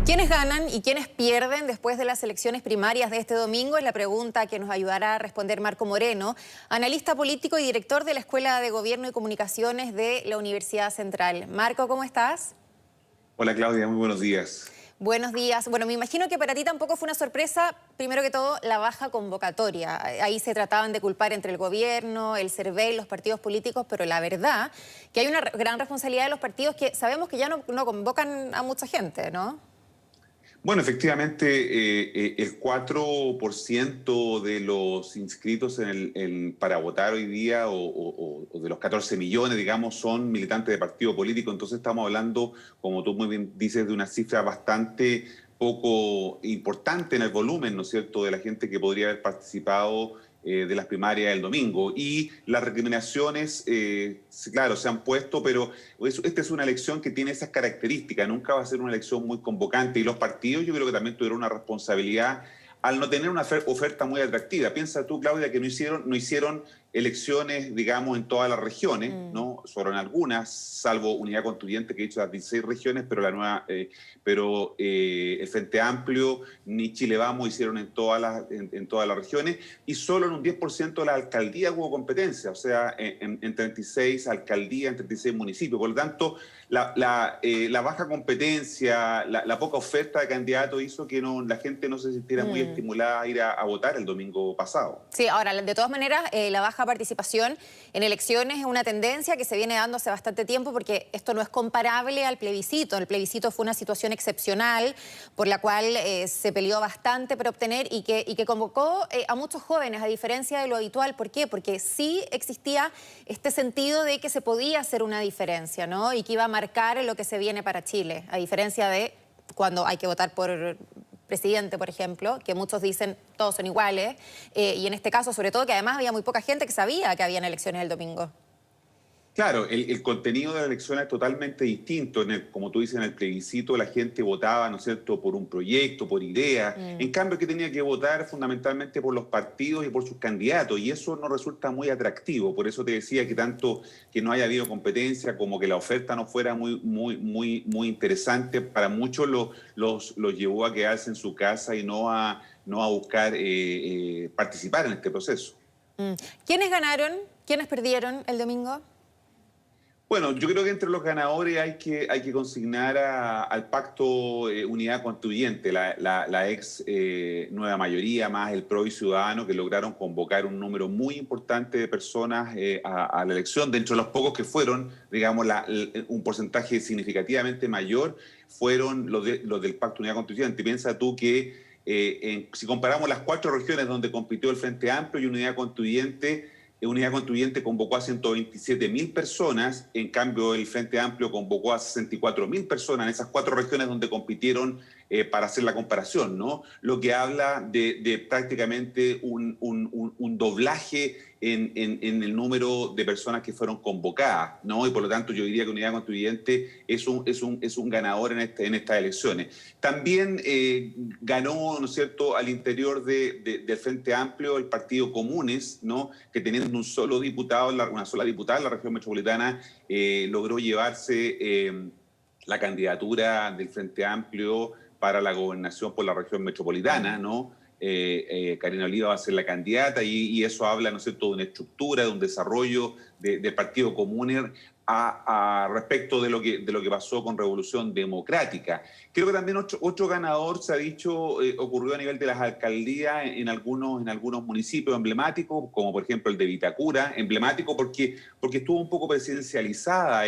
¿Quiénes ganan y quiénes pierden después de las elecciones primarias de este domingo? Es la pregunta que nos ayudará a responder Marco Moreno, analista político y director de la Escuela de Gobierno y Comunicaciones de la Universidad Central. Marco, ¿cómo estás? Hola Claudia, muy buenos días. Buenos días. Bueno, me imagino que para ti tampoco fue una sorpresa, primero que todo, la baja convocatoria. Ahí se trataban de culpar entre el gobierno, el CERVEL, los partidos políticos, pero la verdad que hay una gran responsabilidad de los partidos que sabemos que ya no convocan a mucha gente, ¿no? Bueno, efectivamente, el 4% de los inscritos para votar hoy día, o de los 14 millones, digamos, son militantes de partido político. Entonces estamos hablando, como tú muy bien dices, de una cifra bastante poco importante en el volumen, ¿no es cierto?, de la gente que podría haber participado de las primarias del domingo. Y las recriminaciones, claro, se han puesto, pero esta es una elección que tiene esas características. Nunca va a ser una elección muy convocante. Y los partidos yo creo que también tuvieron una responsabilidad al no tener una oferta muy atractiva. Piensa tú, Claudia, que no hicieron elecciones, digamos, en todas las regiones, ¿no? Solo en algunas, salvo Unidad Constituyente, que ha hecho las 16 regiones, pero el Frente Amplio ni Chile Vamos hicieron en todas las regiones, y solo en un 10% de las alcaldías hubo competencia, o sea, en 36 alcaldías, en 36 municipios. Por lo tanto, la baja competencia, la poca oferta de candidatos hizo que la gente no se sintiera muy estimulada a ir a votar el domingo pasado. Sí, ahora, de todas maneras, la baja participación en elecciones es una tendencia que se viene dando hace bastante tiempo, porque esto no es comparable al plebiscito. El plebiscito fue una situación excepcional por la cual se peleó bastante para obtener y que convocó a muchos jóvenes, a diferencia de lo habitual. ¿Por qué? Porque sí existía este sentido de que se podía hacer una diferencia, ¿no? Y que iba a marcar lo que se viene para Chile, a diferencia de cuando hay que votar por presidente, por ejemplo, que muchos dicen todos son iguales, y en este caso, sobre todo, que además había muy poca gente que sabía que habían elecciones el domingo. Claro, el contenido de la elección es totalmente distinto. Como tú dices, en el plebiscito la gente votaba, ¿no es cierto?, por un proyecto, por ideas. En cambio, que tenía que votar fundamentalmente por los partidos y por sus candidatos, y eso no resulta muy atractivo. Por eso te decía que tanto que no haya habido competencia como que la oferta no fuera muy interesante, para muchos los llevó a quedarse en su casa y no a buscar participar en este proceso. ¿Quiénes ganaron? ¿Quiénes perdieron el domingo? Bueno, yo creo que entre los ganadores hay que consignar al pacto Unidad Constituyente, la ex Nueva Mayoría, más el PRO y Ciudadano, que lograron convocar un número muy importante de personas a la elección. Dentro de los pocos que fueron, digamos, un porcentaje significativamente mayor fueron los del pacto Unidad Constituyente. Piensa tú que si comparamos las 4 regiones donde compitió el Frente Amplio y Unidad Constituyente convocó a 127.000 personas, en cambio el Frente Amplio convocó a 64.000 personas en esas 4 regiones donde compitieron, para hacer la comparación, ¿no? Lo que habla de prácticamente un doblaje en el número de personas que fueron convocadas, ¿no? Y por lo tanto yo diría que Unidad Constituyente es un ganador en estas elecciones. También ganó, ¿no es cierto?, al interior del Frente Amplio el Partido Comunes, ¿no?, que teniendo una sola diputada en la región metropolitana, logró llevarse la candidatura del Frente Amplio para la gobernación por la región metropolitana, ¿no? Karina Oliva va a ser la candidata, y eso habla, ¿no es cierto?, de una estructura, de un desarrollo del Partido Común respecto de lo que pasó con Revolución Democrática. Creo que también otro ganador, se ha dicho, ocurrió a nivel de las alcaldías en algunos municipios emblemáticos, como por ejemplo el de Vitacura, emblemático porque estuvo un poco presidencializada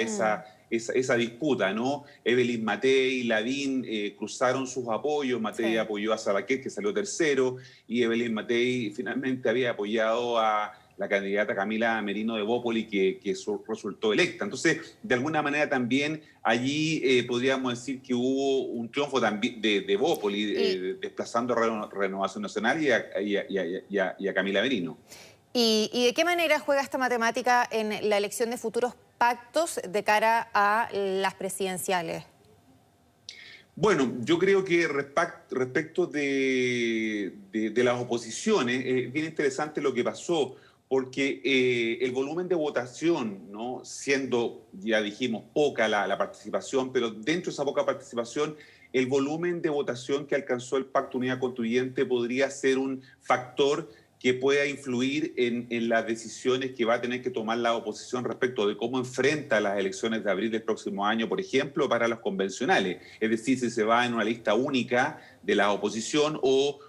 esa disputa, ¿no? Evelyn Matei y Lavín cruzaron sus apoyos. Matei apoyó a Sabaquet, que salió tercero, y Evelyn Matei finalmente había apoyado a la candidata Camila Merino de Bópoli, que resultó electa. Entonces, de alguna manera también allí podríamos decir que hubo un triunfo también de Bópoli, desplazando a Renovación Nacional y a Camila Merino. ¿Y de qué manera juega esta matemática en la elección de futuros pactos de cara a las presidenciales? Bueno, yo creo que respecto de las oposiciones, es bien interesante lo que pasó, porque el volumen de votación, ¿no?, siendo, ya dijimos, poca la participación, pero dentro de esa poca participación, el volumen de votación que alcanzó el Pacto Unidad Constituyente podría ser un factor que pueda influir en las decisiones que va a tener que tomar la oposición respecto de cómo enfrenta las elecciones de abril del próximo año, por ejemplo, para los convencionales. Es decir, si se va en una lista única de la oposición o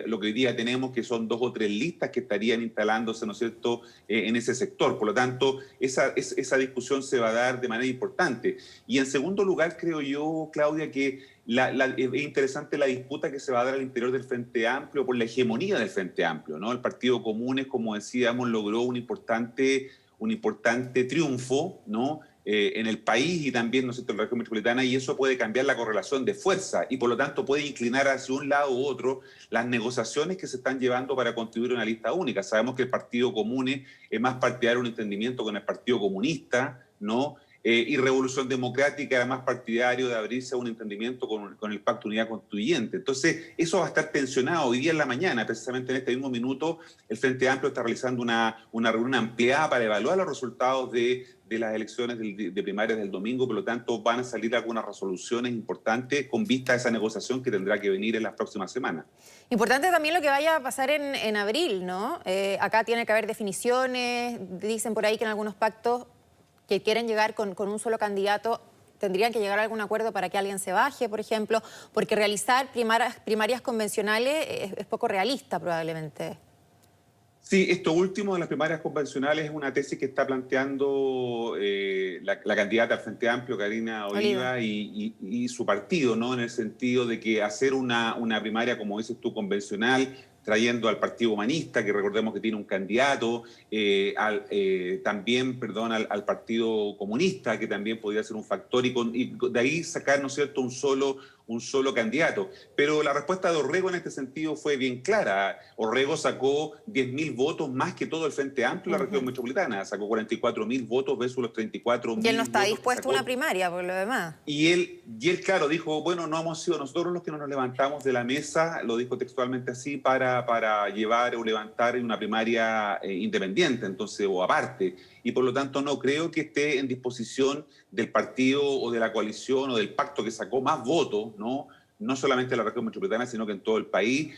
lo que hoy día tenemos, que son 2 o 3 listas que estarían instalándose, ¿no es cierto?, en ese sector. Por lo tanto, esa discusión se va a dar de manera importante. Y en segundo lugar, creo yo, Claudia, que es interesante la disputa que se va a dar al interior del Frente Amplio por la hegemonía del Frente Amplio, ¿no? El Partido Comunes, como decíamos, logró un importante triunfo, ¿no?, en el país y también, ¿no es cierto?, en la región metropolitana, y eso puede cambiar la correlación de fuerza y por lo tanto puede inclinar hacia un lado u otro las negociaciones que se están llevando para constituir una lista única. Sabemos que el Partido Comunes es más partidario de un entendimiento con el Partido Comunista, ¿no? Y Revolución Democrática era más partidario de abrirse a un entendimiento con el Pacto Unidad Constituyente. Entonces, eso va a estar tensionado. Hoy día en la mañana, precisamente en este mismo minuto, el Frente Amplio está realizando una reunión ampliada para evaluar los resultados de las elecciones de primarias del domingo. Por lo tanto, van a salir algunas resoluciones importantes con vista a esa negociación que tendrá que venir en las próximas semanas. Importante también lo que vaya a pasar en abril, ¿no? Acá tiene que haber definiciones, dicen por ahí que en algunos pactos que quieren llegar con un solo candidato, tendrían que llegar a algún acuerdo para que alguien se baje, por ejemplo, porque realizar primarias convencionales es poco realista probablemente. Sí, esto último de las primarias convencionales es una tesis que está planteando la candidata al Frente Amplio, Karina Oliva, y su partido, ¿no? En el sentido de que hacer una primaria, como dices tú, convencional, trayendo al Partido Humanista, que recordemos que tiene un candidato, también, perdón, al Partido Comunista, que también podría ser un factor, y de ahí sacar, ¿no es cierto?, un solo candidato. Pero la respuesta de Orrego en este sentido fue bien clara. Orrego sacó 10.000 votos más que todo el Frente Amplio en la región metropolitana. Sacó 44.000 votos versus los 34.000 Y él no está votos dispuesto a una primaria, por lo demás. Y él, claro, dijo, bueno, no hemos sido nosotros los que nos levantamos de la mesa, lo dijo textualmente así, para llevar o levantar una primaria independiente, entonces, o aparte. Y por lo tanto no creo que esté en disposición del partido o de la coalición o del pacto que sacó más votos, no solamente en la región metropolitana, sino que en todo el país,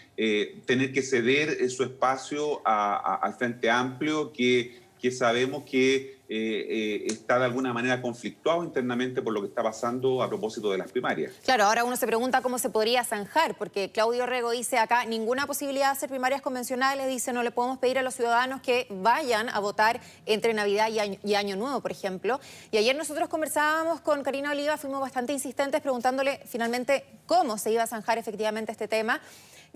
tener que ceder su espacio al Frente Amplio, que sabemos que está de alguna manera conflictuado internamente por lo que está pasando a propósito de las primarias. Claro, ahora uno se pregunta cómo se podría zanjar, porque Claudio Orrego dice acá ninguna posibilidad de hacer primarias convencionales, dice no le podemos pedir a los ciudadanos que vayan a votar entre Navidad y Año Nuevo, por ejemplo. Y ayer nosotros conversábamos con Karina Oliva, fuimos bastante insistentes preguntándole finalmente cómo se iba a zanjar efectivamente este tema.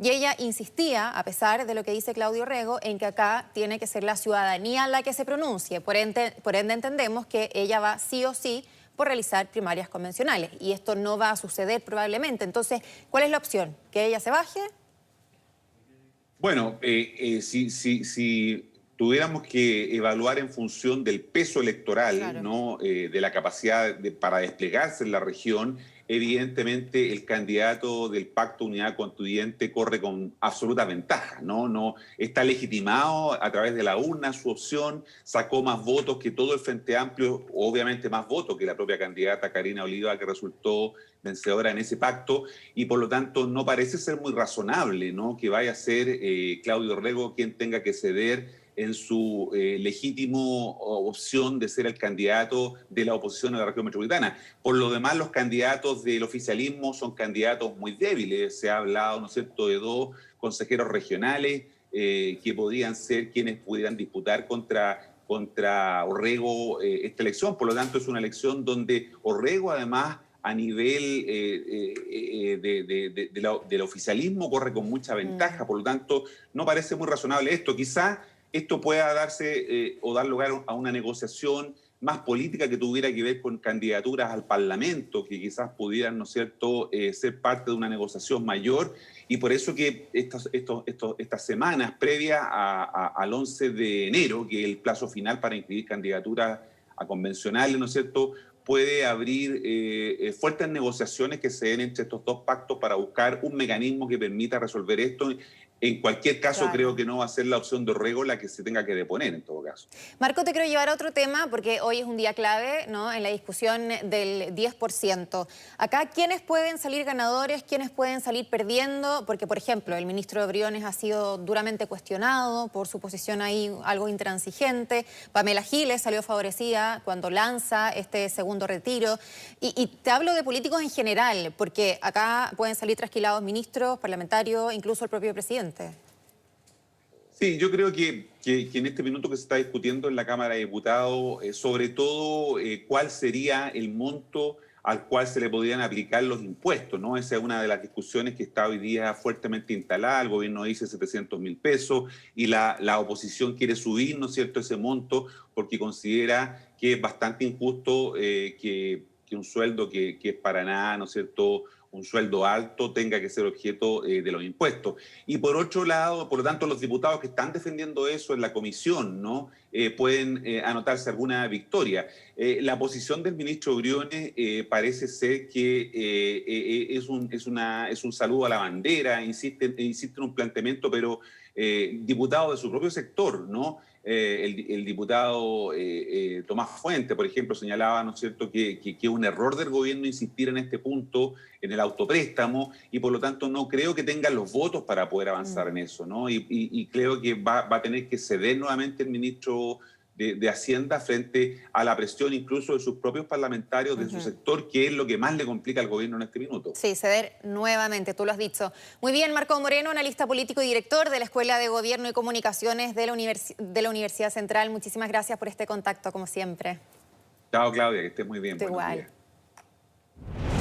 Y ella insistía, a pesar de lo que dice Claudio Orrego, en que acá tiene que ser la ciudadanía la que se pronuncie. Por ende entendemos que ella va sí o sí por realizar primarias convencionales. Y esto no va a suceder probablemente. Entonces, ¿cuál es la opción? ¿Que ella se baje? Bueno, si tuviéramos que evaluar en función del peso electoral, claro, ¿no? De la capacidad para desplegarse en la región, evidentemente el candidato del Pacto Unidad Constituyente corre con absoluta ventaja, ¿no? Está legitimado a través de la urna su opción, sacó más votos que todo el Frente Amplio, obviamente más votos que la propia candidata Karina Oliva, que resultó vencedora en ese pacto, y por lo tanto no parece ser muy razonable, ¿no?, que vaya a ser Claudio Orrego quien tenga que ceder en su legítimo opción de ser el candidato de la oposición a la región metropolitana. Por lo demás, los candidatos del oficialismo son candidatos muy débiles. Se ha hablado, ¿no es cierto?, de 2 consejeros regionales que podrían ser quienes pudieran disputar contra Orrego esta elección. Por lo tanto, es una elección donde Orrego, además, a nivel del oficialismo, corre con mucha ventaja. Por lo tanto, no parece muy razonable esto. Quizás esto pueda darse o dar lugar a una negociación más política que tuviera que ver con candidaturas al Parlamento, que quizás pudieran, ¿no es cierto?, ser parte de una negociación mayor. Y por eso que estas semanas previas al 11 de enero, que es el plazo final para inscribir candidaturas a convencionales, ¿no es cierto?, puede abrir fuertes negociaciones que se den entre estos 2 pactos para buscar un mecanismo que permita resolver esto En cualquier caso, Claro. creo que no va a ser la opción de Orrego la que se tenga que deponer en todo caso. Marco, te quiero llevar a otro tema porque hoy es un día clave, ¿no?, en la discusión del 10%. Acá, ¿quiénes pueden salir ganadores? ¿Quiénes pueden salir perdiendo? Porque, por ejemplo, el ministro de Briones ha sido duramente cuestionado por su posición ahí algo intransigente. Pamela Giles salió favorecida cuando lanza este segundo retiro. Y te hablo de políticos en general, porque acá pueden salir trasquilados ministros, parlamentarios, incluso el propio presidente. Sí, yo creo que en este minuto que se está discutiendo en la Cámara de Diputados, sobre todo cuál sería el monto al cual se le podrían aplicar los impuestos, ¿no? Esa es una de las discusiones que está hoy día fuertemente instalada. El gobierno dice 700.000 pesos y la oposición quiere subir, ¿no es cierto?, ese monto porque considera que es bastante injusto que un sueldo que es para nada, ¿no es cierto?, un sueldo alto tenga que ser objeto de los impuestos. Y por otro lado, por lo tanto, los diputados que están defendiendo eso en la comisión, ¿no?, pueden anotarse alguna victoria. La posición del ministro Briones parece ser que es un saludo a la bandera, insiste en un planteamiento, pero diputado de su propio sector, ¿no? El diputado Tomás Fuente, por ejemplo, señalaba, ¿no es cierto?, que es un error del gobierno insistir en este punto, en el autopréstamo, y por lo tanto no creo que tengan los votos para poder avanzar en eso, ¿no? Y creo que va a tener que ceder nuevamente el ministro de Hacienda frente a la presión incluso de sus propios parlamentarios de su sector, que es lo que más le complica al gobierno en este minuto. Sí, ceder nuevamente, tú lo has dicho. Muy bien, Marco Moreno, analista político y director de la Escuela de Gobierno y Comunicaciones de la Universidad Central. Muchísimas gracias por este contacto, como siempre. Chao, Claudia, que estés muy bien. Igual. Buenos días.